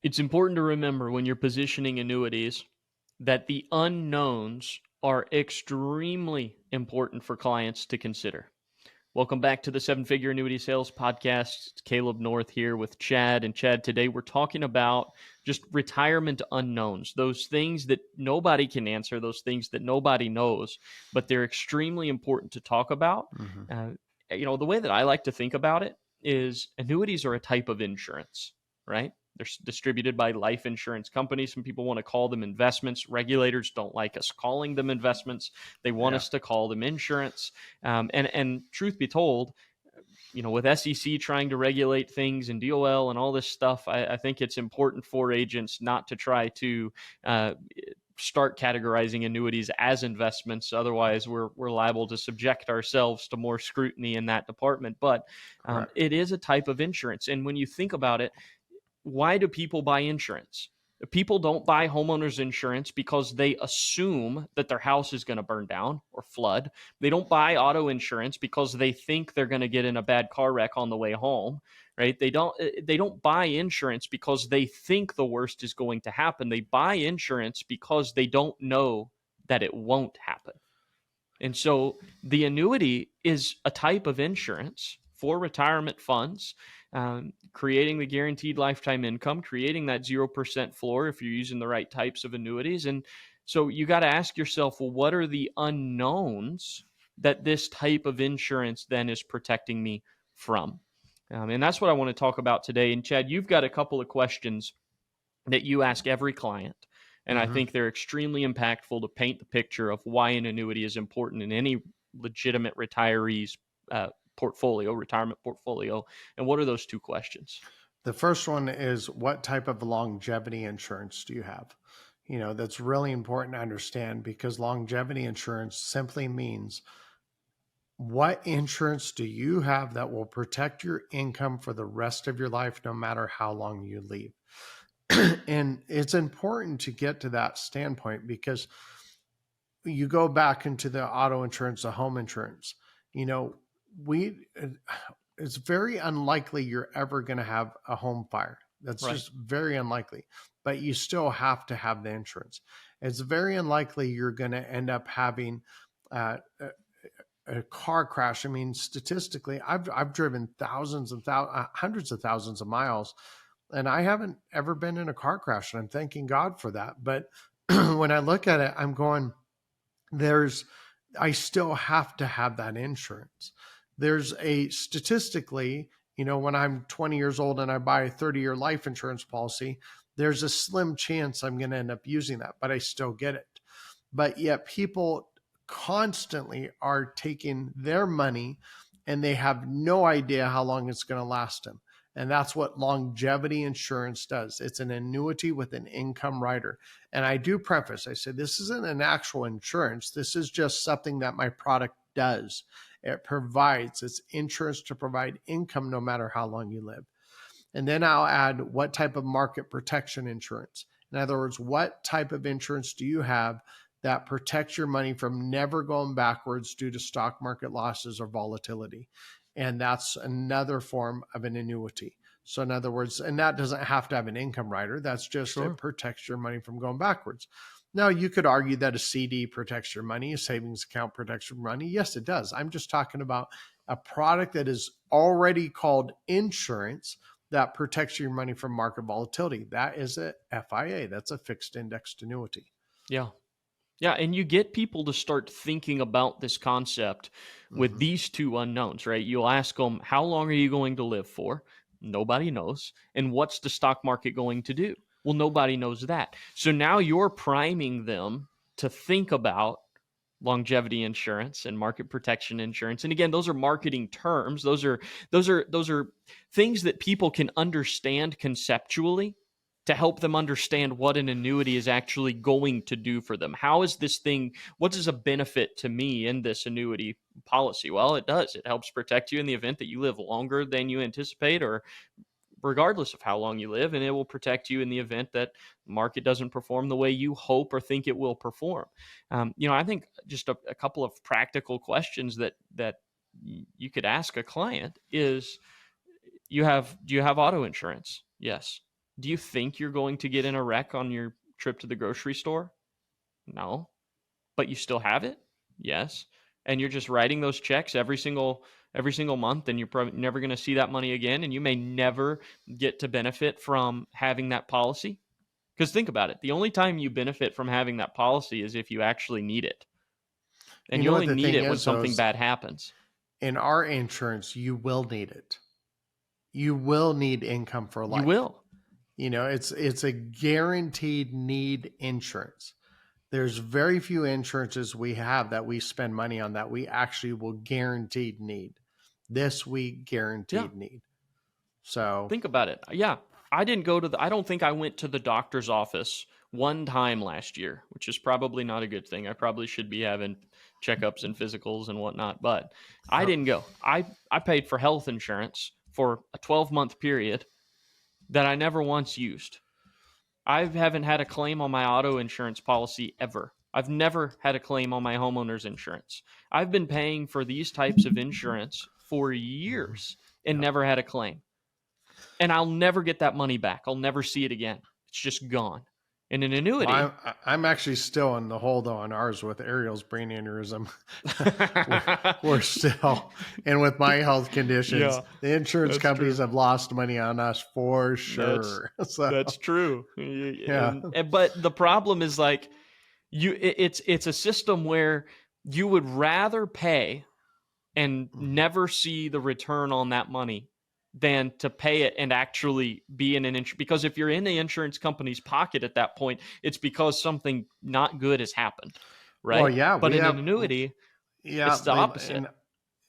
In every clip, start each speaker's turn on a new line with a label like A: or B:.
A: It's important to remember when you're positioning annuities that the unknowns are extremely important for clients to consider. Welcome back to the Seven Figure Annuity Sales Podcast. It's Caleb North here with Chad. And Chad, today we're talking about just retirement unknowns, those things that nobody can answer, those things that nobody knows, but they're extremely important to talk about.
B: Mm-hmm.
A: The way that I like to think about it is annuities are a type of insurance, right? They're distributed by life insurance companies. Some people want to call them investments. Regulators don't like us calling them investments. They want us to call them insurance. And truth be told, with SEC trying to regulate things and DOL and all this stuff, I think it's important for agents not to try to start categorizing annuities as investments. Otherwise, we're liable to subject ourselves to more scrutiny in that department. But it is a type of insurance. And when you think about it, why do people buy insurance? People don't buy homeowners insurance because they assume that their house is going to burn down or flood. They don't buy auto insurance because they think they're going to get in a bad car wreck on the way home, right? They don't buy insurance because they think the worst is going to happen. They buy insurance because they don't know that it won't happen. And so the annuity is a type of insurance for retirement funds, creating the guaranteed lifetime income, creating that 0% floor if you're using the right types of annuities. And so you got to ask yourself, well, what are the unknowns that this type of insurance then is protecting me from? And that's what I want to talk about today. And Chad, you've got a couple of questions that you ask every client. And I think they're extremely impactful to paint the picture of why an annuity is important in any legitimate retiree's retirement portfolio. And what are those two questions?
B: The first one is, what type of longevity insurance do you have? That's really important to understand, because longevity insurance simply means, what insurance do you have that will protect your income for the rest of your life, no matter how long you live? And it's important to get to that standpoint, because you go back into the auto insurance, the home insurance, it's very unlikely you're ever going to have a home fire. That's right. Just very unlikely, but you still have to have the insurance. It's very unlikely you're going to end up having a car crash. I mean, statistically, I've driven hundreds of thousands of miles, and I haven't ever been in a car crash, and I'm thanking God for that. But when I look at it, I'm going, I still have to have that insurance. There's statistically, when I'm 20 years old and I buy a 30-year life insurance policy, there's a slim chance I'm going to end up using that, but I still get it. But yet people constantly are taking their money and they have no idea how long it's going to last them. And that's what longevity insurance does. It's an annuity with an income rider. And I do preface, I say, this isn't an actual insurance. This is just something that my product does. It provides, it's insurance to provide income no matter how long you live. And then I'll add, what type of market protection insurance? In other words, what type of insurance do you have that protects your money from never going backwards due to stock market losses or volatility? And that's another form of an annuity. So in other words, and that doesn't have to have an income rider. That's just, It protects your money from going backwards. Now, you could argue that a CD protects your money, a savings account protects your money. Yes, it does. I'm just talking about a product that is already called insurance that protects your money from market volatility. That is a FIA. That's a fixed indexed annuity.
A: Yeah. Yeah, and you get people to start thinking about this concept with these two unknowns, right? You'll ask them, how long are you going to live for? Nobody knows. And what's the stock market going to do? Well, nobody knows that. So now you're priming them to think about longevity insurance and market protection insurance. And again, those are marketing terms. Those are things that people can understand conceptually, to help them understand what an annuity is actually going to do for them. How is this thing, what is a benefit to me in this annuity policy? Well, it does. It helps protect you in the event that you live longer than you anticipate, or regardless of how long you live, and it will protect you in the event that the market doesn't perform the way you hope or think it will perform. I think just a couple of practical questions that you could ask a client is, do you have auto insurance? Yes. Do you think you're going to get in a wreck on your trip to the grocery store? No. But you still have it? Yes. And you're just writing those checks every single month, and you're probably never going to see that money again, and you may never get to benefit from having that policy. Because think about it, the only time you benefit from having that policy is if you actually need it. And
B: You
A: you
B: know
A: only
B: what the
A: need
B: thing
A: it when
B: is, though,
A: something
B: is
A: bad happens.
B: in our insurance, you will need it. You will need income for
A: You
B: life.
A: will.
B: It's a guaranteed need insurance. There's very few insurances we have that we spend money on that we actually will guaranteed need. This we
A: Yeah.
B: guaranteed need. So
A: Think about it. Yeah. I don't think I went to the doctor's office one time last year, which is probably not a good thing. I probably should be having checkups and physicals and whatnot, but I
B: yep.
A: didn't go. I paid for health insurance for a 12-month period that I never once used. I haven't had a claim on my auto insurance policy ever. I've never had a claim on my homeowner's insurance. I've been paying for these types of insurance for years and
B: Yep.
A: never had a claim. And I'll never get that money back. I'll never see it again. It's just gone. In an
B: Well,
A: annuity,
B: I'm actually still in the hole though on ours with Ariel's brain aneurysm. we're still, and with my health conditions,
A: yeah,
B: the insurance
A: that's
B: companies
A: true.
B: have lost money on us for
A: That's
B: sure. So
A: that's true.
B: yeah.
A: But the problem is like it's a system where you would rather pay and never see the return on that money than to pay it and actually be in an insurance. Because if you're in the insurance company's pocket at that point, it's because something not good has happened,
B: Well,
A: right?
B: yeah,
A: But
B: we
A: in an
B: have,
A: annuity,
B: yeah,
A: it's the opposite.
B: and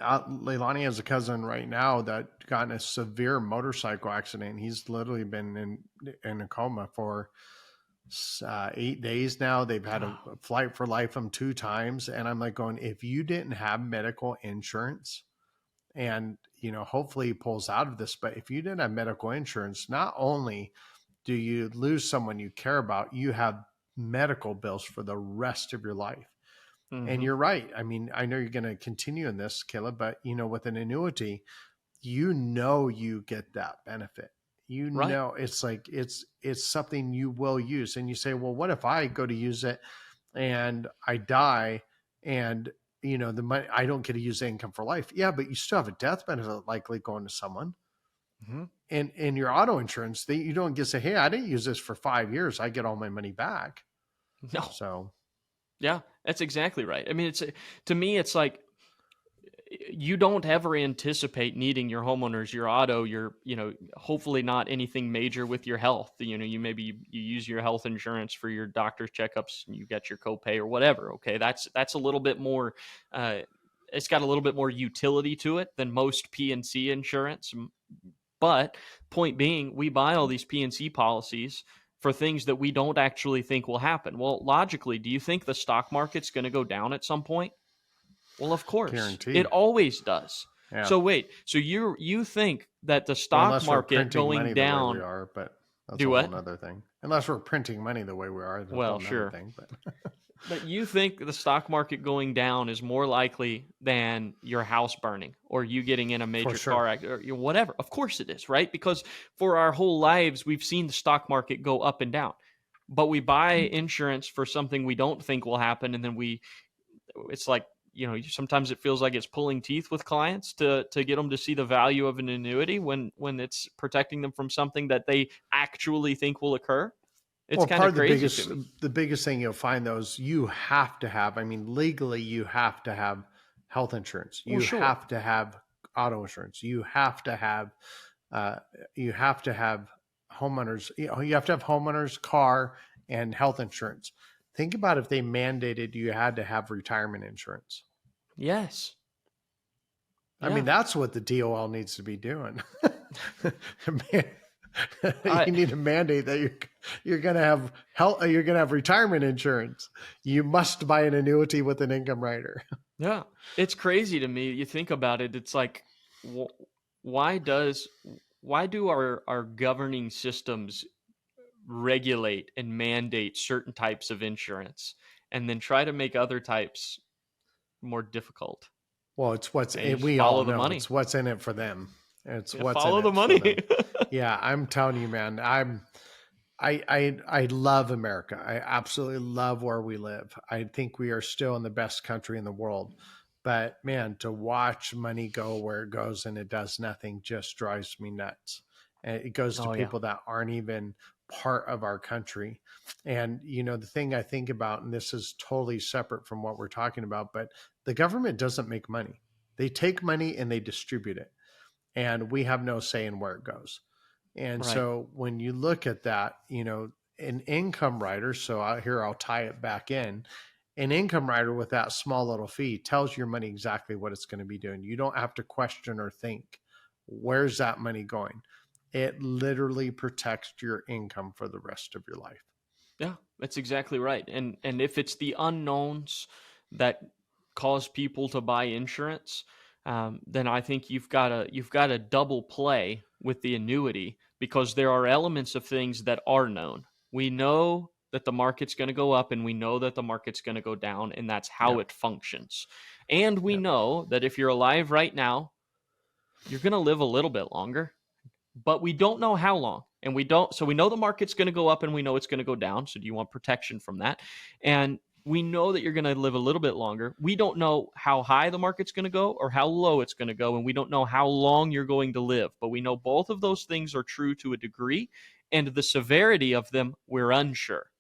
B: Leilani has a cousin right now that got in a severe motorcycle accident. He's literally been in a coma for 8 days now. They've had a flight for life him 2 times, and I'm like going, if you didn't have medical insurance, and hopefully he pulls out of this, but if you didn't have medical insurance, not only do you lose someone you care about, you have medical bills for the rest of your life. And
A: Mm-hmm.
B: you're right. I mean, I know you're going to continue in this, Caleb, but with an annuity, you get that benefit.
A: Right.
B: It's like it's something you will use. And you say, well, what if I go to use it and I die, and the money, I don't get to use the income for life? Yeah, but you still have a death benefit likely going to someone.
A: Mm-hmm.
B: And in your auto insurance, you don't get to say, hey, I didn't use this for 5 years, I get all my money back.
A: No.
B: So
A: Yeah, that's exactly right. I mean, to me, it's like you don't ever anticipate needing your homeowners, your auto, hopefully not anything major with your health. You use your health insurance for your doctor's checkups and you get your copay or whatever. Okay. That's a little bit more, it's got a little bit more utility to it than most P&C insurance. But point being, we buy all these P&C policies for things that we don't actually think will happen. Well, logically, do you think the stock market's going to go down at some point? Well, of course. It
B: guaranteed.
A: always does.
B: Yeah.
A: So wait, so you think that the
B: Well,
A: stock
B: unless we're
A: market
B: printing
A: going
B: money the way we
A: down
B: are, but that's
A: do
B: a whole
A: what?
B: nother thing. Unless we're printing money the way we are, that's a
A: Well,
B: whole nother
A: sure.
B: thing.
A: But you think the stock market going down is more likely than your house burning or you getting in a
B: For
A: major
B: sure.
A: car accident or whatever. Of course it is, right? Because for our whole lives, we've seen the stock market go up and down. But we buy insurance for something we don't think will happen. And then it's like, sometimes it feels like it's pulling teeth with clients to get them to see the value of an annuity when it's protecting them from something that they actually think will occur. It's
B: Well,
A: kind
B: part
A: of
B: of the
A: crazy
B: biggest
A: to me.
B: the biggest thing you'll find though is you have to have, I mean, legally you have to have health insurance.
A: Well,
B: You
A: sure.
B: have to have auto insurance. Uh, you have to have homeowners. You have to have homeowners, car, and health insurance. Think about if they mandated you had to have retirement insurance.
A: Yes.
B: I mean,
A: Yeah.
B: that's what the DOL needs to be doing. Man, you
A: I
B: need to mandate that you're going to have health, you're going to have retirement insurance. You must buy an annuity with an income rider.
A: Yeah. It's crazy to me. You think about it, it's like why do our governing systems regulate and mandate certain types of insurance and then try to make other types more difficult?
B: Well, it's
A: And you just
B: we all
A: follow the
B: know
A: money.
B: it's what's in it for them. It's
A: Yeah,
B: what's in
A: follow the
B: it for
A: money.
B: them. Yeah, I'm telling you, man. I love America. I absolutely love where we live. I think we are still in the best country in the world. But man, to watch money go where it goes and it does nothing just drives me nuts. And it goes to
A: Oh yeah.
B: people that aren't even part of our country. And the thing I think about, and this is totally separate from what we're talking about, but the government doesn't make money. They take money and they distribute it, and we have no say in where it goes. And
A: Right.
B: so when you look at that, an income rider, so I'll tie it back in. An income rider with that small little fee tells your money exactly what it's going to be doing. You don't have to question or think, where's that money going? It literally protects your income for the rest of your life.
A: Yeah, that's exactly right. And if it's the unknowns that cause people to buy insurance, then I think you've got a double play with the annuity, because there are elements of things that are known. We know that the market's going to go up, and we know that the market's going to go down, and that's how
B: Yep.
A: it functions. And we
B: Yep.
A: know that if you're alive right now, you're going to live a little bit longer, but we don't know how long. And we know the market's going to go up and we know it's going to go down. So do you want protection from that? And we know that you're going to live a little bit longer. We don't know how high the market's going to go or how low it's going to go. And we don't know how long you're going to live. But we know both of those things are true to a degree. And the severity of them, we're unsure.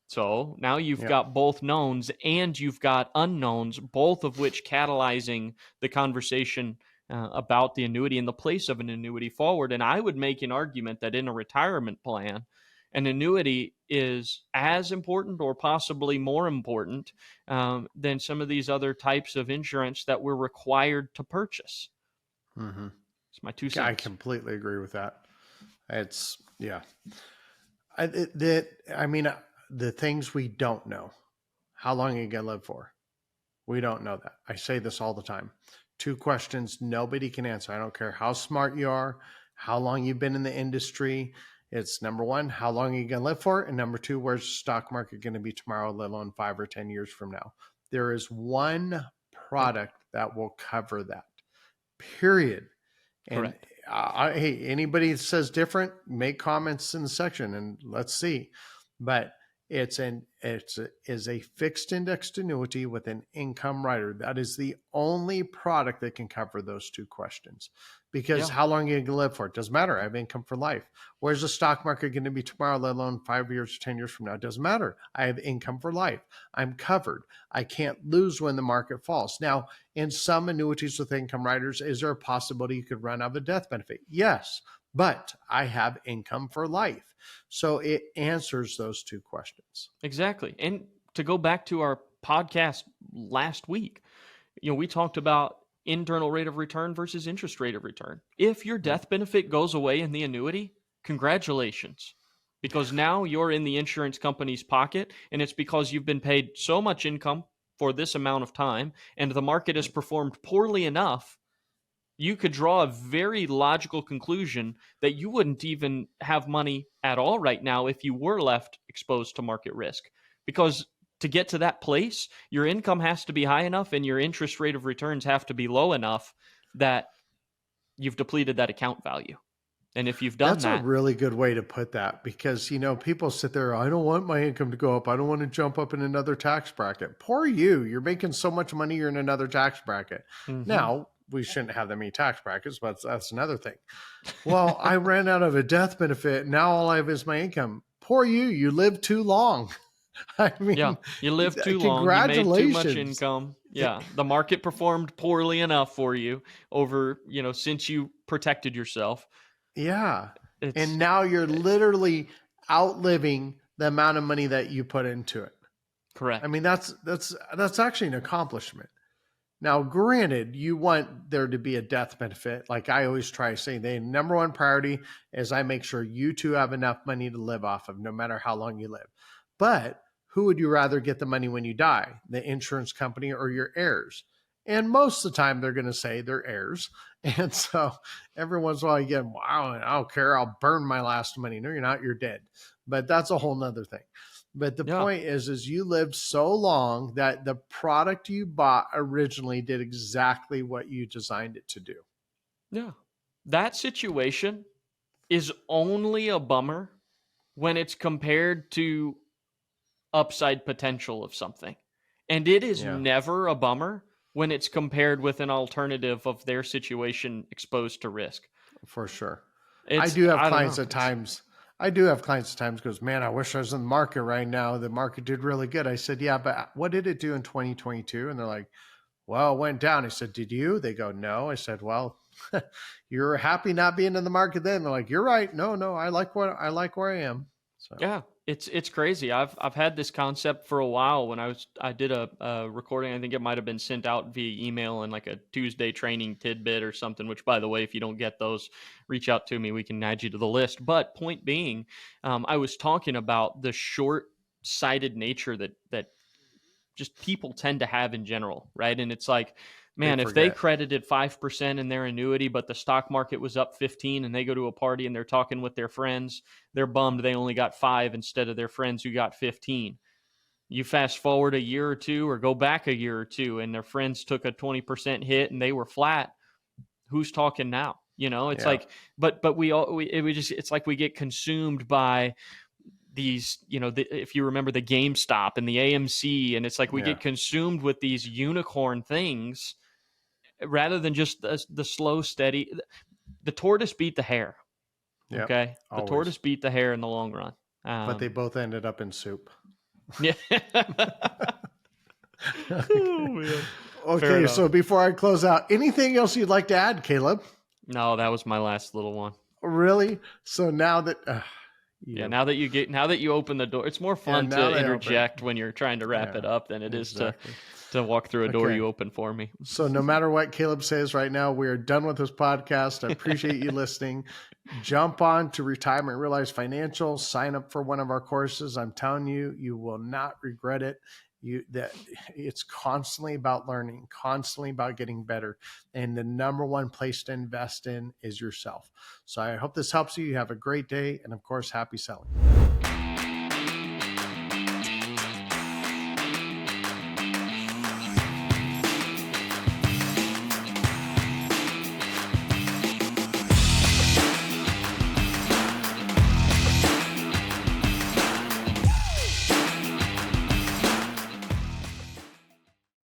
A: So now you've
B: Yep.
A: got both knowns and you've got unknowns, both of which catalyzing the conversation about the annuity and the place of an annuity forward. And I would make an argument that in a retirement plan, an annuity is as important or possibly more important than some of these other types of insurance that we're required to purchase.
B: Mm-hmm.
A: It's my two
B: I
A: cents.
B: completely agree with that. It's, yeah. I mean, the things we don't know. How long are you going to live for? We don't know that. I say this all the time. Two questions nobody can answer. I don't care how smart you are, how long you've been in the industry. It's number one, how long are you going to live for? And number two, where's the stock market going to be tomorrow, let alone 5 or 10 years from now? There is one
A: Yeah,
B: product that will cover that, period. And
A: correct.
B: hey, anybody that says different, make comments in the section and let's see. But is a fixed indexed annuity with an income rider. That is the only product that can cover those two questions. Because
A: Yeah,
B: how long are you going to live for? It doesn't matter. I have income for life. Where's the stock market going to be tomorrow, let alone 5 years or 10 years from now? It doesn't matter. I have income for life. I'm covered. I can't lose when the market falls. Now, in some annuities with income riders, is there a possibility you could run out of a death benefit? Yes, but I have income for life. So it answers those two questions.
A: exactly. And to go back to our podcast last week, we talked about internal rate of return versus interest rate of return. If your
B: Yep.
A: death benefit goes away in the annuity, congratulations. Because now you're in the insurance company's pocket, and it's because you've been paid so much income for this amount of time, and the market has
B: Yep.
A: performed poorly enough. You could draw a very logical conclusion that you wouldn't even have money at all right now if you were left exposed to market risk. Because to get to that place, your income has to be high enough and your interest rate of returns have to be low enough that you've depleted that account value. And if you've done
B: That's a
A: that,
B: really good way to put that because, people sit there, I don't want my income to go up. I don't want to jump up in another tax bracket. Poor you. You're making so much money, you're in another tax bracket.
A: mhm,
B: Now, we shouldn't have that many tax brackets, but that's another thing. Well, I ran out of a death benefit. Now all I have is my income. Poor you. You lived too long. I
A: yeah,
B: mean,
A: you lived too long, you made too much
B: congratulations.
A: income. Yeah, the market performed poorly enough for you over, since you protected yourself.
B: Yeah. And
A: It's
B: now you're literally outliving the amount of money that you put into it. I
A: correct.
B: mean, that's actually an accomplishment. Now, granted, you want there to be a death benefit. Like I always try to say, the number one priority is I make sure you two have enough money to live off of, no matter how long you live. But who would you rather get the money when you die? The insurance company or your heirs? And most of the time, they're going to say their heirs. And so every once in a while, you get, wow, I don't care. I'll burn my last money. No, you're not. You're dead. But that's a whole nother thing. But the
A: Yeah.
B: point is you lived so long that the product you bought originally did exactly what you designed it to do.
A: Yeah. That situation is only a bummer when it's compared to upside potential of something. And it is
B: Yeah,
A: never a bummer when it's compared with an alternative of their situation exposed to risk.
B: for sure. I
A: It's,
B: do have
A: I don't
B: clients
A: know.
B: at times. I do have clients at times goes, man, I wish I was in the market right now. The market did really good. I said, yeah, but what did it do in 2022? And they're like, well, it went down. I said, did you? They go, no. I said, well, you're happy not being in the market then. They're like, you're right. No, no, I like where I am. So
A: Yeah, it's crazy. I've had this concept for a while. When I did a recording, I think it might have been sent out via email and like a Tuesday training tidbit or something. Which, by the way, if you don't get those, reach out to me. We can add you to the list. But point being, I was talking about the short-sighted nature that just people tend to have in general, right? And it's like,
B: they
A: man, if they
B: forget.
A: credited 5% in their annuity, but the stock market was up 15 and they go to a party and they're talking with their friends, they're bummed they only got 5 instead of their friends who got 15. You fast forward a year or two or go back a year or two and their friends took a 20% hit and they were flat. Who's talking now? It's
B: Yeah.
A: like, but we just, it's like we get consumed by these, if you remember the GameStop and the AMC, and it's like we
B: Yeah.
A: get consumed with these unicorn things rather than just the slow, steady. The tortoise beat the hare.
B: Yep.
A: Okay, the
B: Always.
A: tortoise beat the hare in the long run.
B: But they both ended up in soup.
A: Yeah. Oh
B: Okay.
A: man. Fair
B: Okay.
A: enough.
B: So before I close out, anything else you'd like to add, Caleb?
A: No, that was my last little one.
B: Really? So now that
A: Yeah,
B: you
A: now that you open the door, it's more
B: and
A: fun
B: now
A: to
B: they open it.
A: interject when you're trying to wrap
B: Yeah,
A: it up than it is to
B: exactly.
A: to walk through a door
B: Okay.
A: you open for me.
B: So no matter what Caleb says right now, we are done with this podcast. I appreciate you listening. Jump on to Retirement Realized Financial. Sign up for one of our courses. I'm telling you, you will not regret it. That it's constantly about learning, constantly about getting better. And the number one place to invest in is yourself. So I hope this helps you. You have a great day. And of course, happy selling.